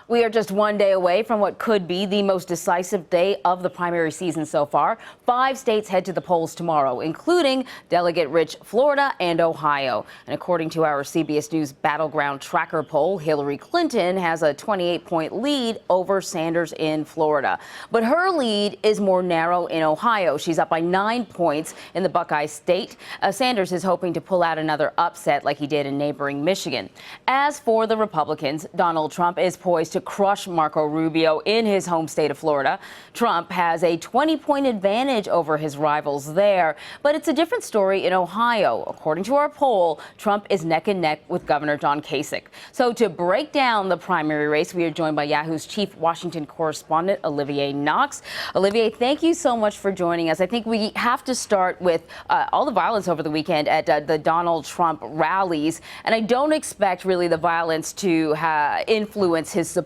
We are just one day away from what could be the most decisive day of the primary season so far. 5 states head to the polls tomorrow, including delegate-rich Florida and Ohio. And according to our CBS News Battleground Tracker poll, Hillary Clinton has a 28-point lead over Sanders in Florida. But her lead is more narrow in Ohio. She's up by 9 points in the Buckeye State. Sanders is hoping to pull out another upset like he did in neighboring Michigan. As for the Republicans, Donald Trump is poised to crush Marco Rubio in his home state of Florida. Trump has a 20-point advantage over his rivals there, but it's a different story in Ohio. According to our poll, Trump is neck and neck with Governor John Kasich. So to break down the primary race, we are joined by Yahoo's chief Washington correspondent, Olivier Knox. Olivier, thank you so much for joining us. I think we have to start with all the violence over the weekend at the Donald Trump rallies, and I don't expect really the violence to influence his supporters.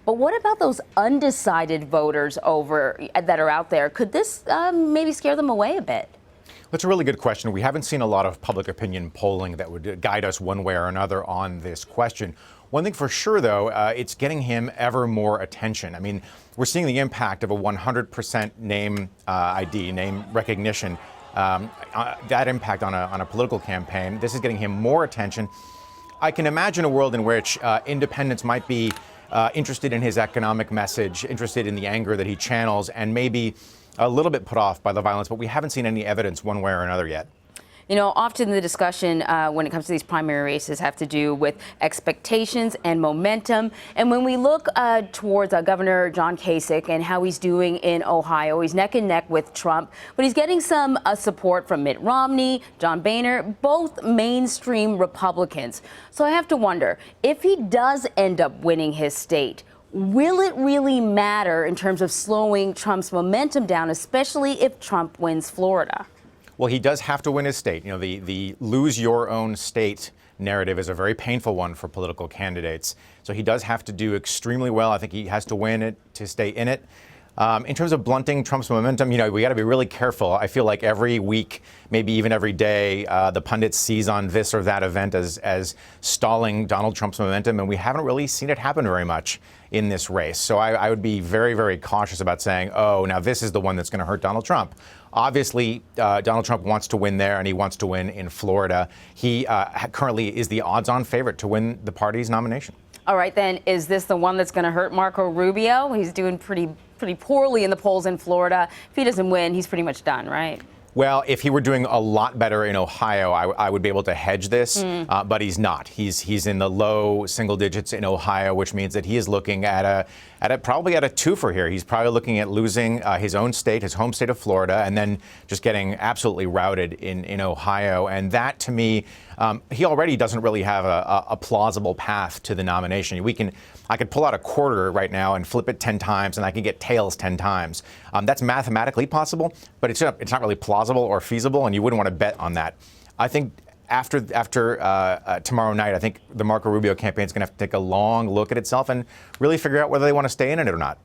But what about those undecided voters that are out there? Could this maybe scare them away a bit? That's a really good question. We haven't seen a lot of public opinion polling that would guide us one way or another on this question. One thing for sure, though, it's getting him ever more attention. I mean, we're seeing the impact of a 100% name ID, name recognition, that impact on a political campaign. This is getting him more attention. I can imagine a world in which independents might be interested in his economic message, interested in the anger that he channels, and maybe a little bit put off by the violence, but we haven't seen any evidence one way or another yet. You know, often the discussion when it comes to these primary races have to do with expectations and momentum. And when we look towards Governor John Kasich and how he's doing in Ohio, he's neck and neck with Trump, but he's getting some support from Mitt Romney, John Boehner, both mainstream Republicans. So I have to wonder, if he does end up winning his state, will it really matter in terms of slowing Trump's momentum down, especially if Trump wins Florida? Well, he does have to win his state. You know, the lose your own state narrative is a very painful one for political candidates. So he does have to do extremely well. I think he has to win it to stay in it. In terms of blunting Trump's momentum, you know, we got to be really careful. I feel like every week, maybe even every day, the pundits seize on this or that event as stalling Donald Trump's momentum, and we haven't really seen it happen very much in this race. So I would be very, very cautious about saying, oh, now this is the one that's going to hurt Donald Trump. Obviously, Donald Trump wants to win there, and he wants to win in Florida. He currently is the odds-on favorite to win the party's nomination. All right, then, is this the one that's going to hurt Marco Rubio? He's doing pretty poorly in the polls in Florida. If he doesn't win, he's pretty much done, right? Well, if he were doing a lot better in Ohio, I would be able to hedge this, but he's not. He's in the low single digits in Ohio, which means that he is looking at probably a twofer here. He's probably looking at losing his own state, his home state of Florida, and then just getting absolutely routed in Ohio. And that, to me, he already doesn't really have a plausible path to the nomination. I could pull out a quarter right now and flip it 10 times, and I could get tails 10 times. That's mathematically possible, but it's not really plausible or feasible, and you wouldn't want to bet on that. I think after tomorrow night, I think the Marco Rubio campaign is going to have to take a long look at itself and really figure out whether they want to stay in it or not.